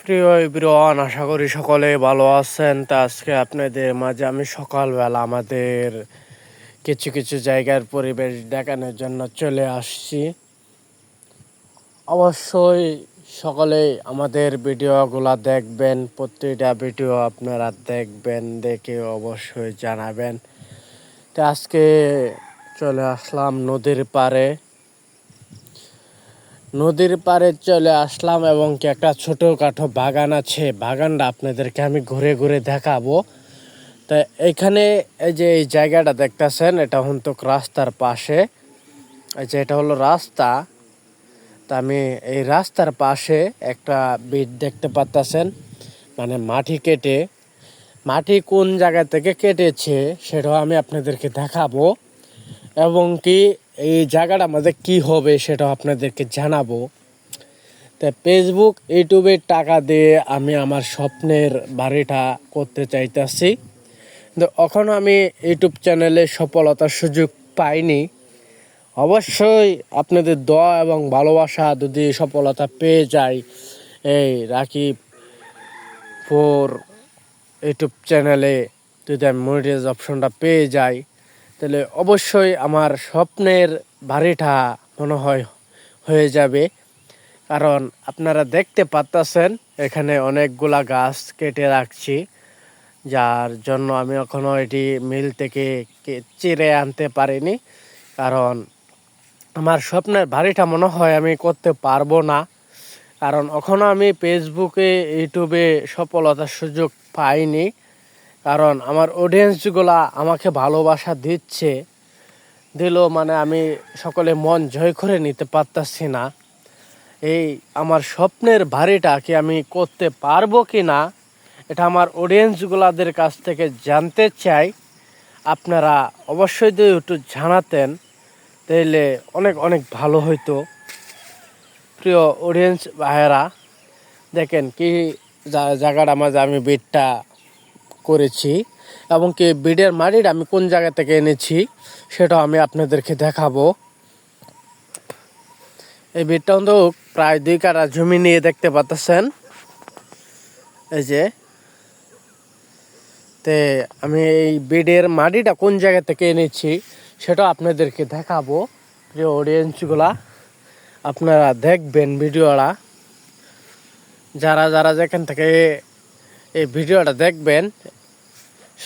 প্রিয় এভরিওয়ান, আশা করি সকলে ভালো আছেন। তা আজকে আপনাদের মাঝে আমি সকালবেলা আমাদের কিছু কিছু জায়গার পরিবেশ দেখানোর জন্য চলে আসছি। অবশ্যই সকলেই আমাদের ভিডিওগুলো দেখবেন, প্রতিটা ভিডিও আপনারা দেখবেন, দেখে অবশ্যই জানাবেন। তো আজকে চলে আসলাম নদীর পাড়ে চলে আসলাম এবং কি একটা ছোটোখাটো বাগান আছে। বাগানটা আপনাদেরকে আমি ঘুরে ঘুরে দেখাবো। তা এখানে এই যে এই জায়গাটা দেখতেছেন, এটা হতো রাস্তার পাশে। এই যে এটা হলো রাস্তা। তা আমি এই রাস্তার পাশে একটা বিট দেখতে পাচ্ছেন, মানে মাটি কোন জায়গা থেকে কেটেছে সেটাও আমি আপনাদেরকে দেখাবো এবং কি এই জায়গাটা আমাদের কি হবে সেটাও আপনাদেরকে জানাবো। তাই ফেসবুক ইউটিউবের টাকা দিয়ে আমি আমার স্বপ্নের বাড়িটা করতে চাইতেছি, কিন্তু এখনও আমি ইউটিউব চ্যানেলে সফলতার সুযোগ পাইনি। অবশ্যই আপনাদের দোয়া এবং ভালোবাসা যদি সফলতা পেয়ে যায়, এই রাকিব ফোর ইউটিউব চ্যানেলে যদি আমি মনিটাইজ অপশনটা পেয়ে যাই, তাহলে অবশ্যই আমার স্বপ্নের বাড়িটা মনে হয় হয়ে যাবে। কারণ আপনারা দেখতে পাচ্ছেন এখানে অনেকগুলা গাছ কেটে রাখছি, যার জন্য আমি এখনও এটি মিল থেকে চিরে আনতে পারিনি। কারণ আমার স্বপ্নের বাড়িটা মনে হয় আমি করতে পারবো না, কারণ এখনও আমি ফেসবুকে ইউটিউবে সফলতার সুযোগ পাইনি। কারণ আমার অডিয়েন্সগুলা আমাকে ভালোবাসা দিল, মানে আমি সকলে মন জয় করে নিতে পারতাছি না। এই আমার স্বপ্নের বাড়িটা কি আমি করতে পারবো কি না, এটা আমার অডিয়েন্সগুলাদের কাছ থেকে জানতে চাই। আপনারা অবশ্যই যদি একটু জানাতেন তাহলে অনেক অনেক ভালো হইতো। প্রিয় অডিয়েন্স ভাইয়েরা, দেখেন কি জায়গাটা মাঝে আমি বিটটা করেছি এবং কি বিটের মাটিটা আমি কোন জায়গা থেকে এনেছি সেটাও আমি আপনাদেরকে দেখাবো। এই বিটটা কিন্তু প্রায় 2 কাঠা জমি নিয়ে দেখতে পাচ্ছেন। এই যে তে আমি এই বিটের মাটিটা কোন জায়গা থেকে এনেছি সেটাও আপনাদেরকে দেখাবো। প্রিয় অডিয়েন্সগুলা, আপনারা দেখবেন ভিডিওটা। যারা যারা যেখান থেকে এই ভিডিওটা দেখবেন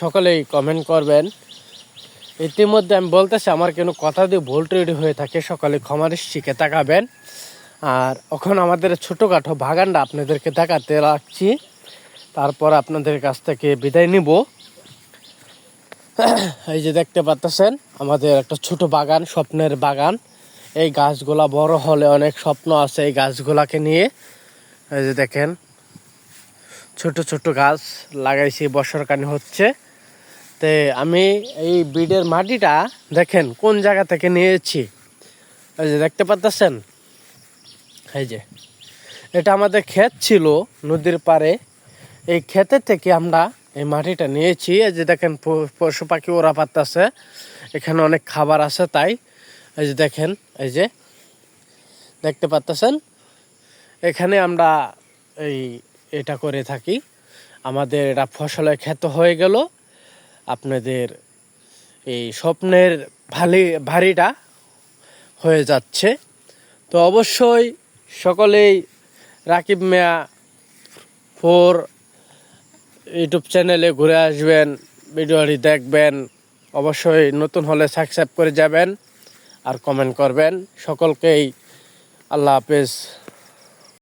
সকলেই কমেন্ট করবেন। ইতিমধ্যে আমি বলতেছি, আমার কোনো কথা দিয়ে ভুল ত্রুটি হয়ে থাকে সকলে ক্ষমার শিখে তাকাবেন। আর এখন আমাদের ছোটোখাটো বাগানটা আপনাদেরকে দেখাতে রাখছি, তারপর আপনাদের কাছ থেকে বিদায় নিব। এই যে দেখতে পাচ্ছেন আমাদের একটা ছোট বাগান, স্বপ্নের বাগান। এই গাছগুলা বড় হলে অনেক স্বপ্ন আছে এই গাছগুলাকে নিয়ে। এই যে দেখেন ছোট ছোট গাছ লাগাইছি, বর্ষাকানি হচ্ছে। তে আমি এই বিটের মাটিটা দেখেন কোন জায়গা থেকে নিয়েছি। এই যে দেখতে পাচ্ছেন, এই যে এটা আমাদের ক্ষেত ছিল নদীর পাড়ে। এই ক্ষেতের থেকে আমরা এই মাটিটা নিয়েছি। এই যে দেখেন পশু পাখি ওরা পারতেছে, এখানে অনেক খাবার আছে তাই। এই যে দেখেন, এই যে দেখতে পাচ্ছেন, এখানে আমরা এটা করে থাকি। আমাদের এটা ফসলের ক্ষেত হয়ে গেল, আপনাদের এই স্বপ্নের বাড়িটা হয়ে যাচ্ছে। তো অবশ্যই সকলেই রাকিব মিয়া ফোর ইউটিউব চ্যানেলে ঘুরে আসবেন, ভিডিওটি দেখবেন। অবশ্যই নতুন হলে সাবস্ক্রাইব করে যাবেন আর কমেন্ট করবেন। সকলকেই আল্লাহ হাফেজ।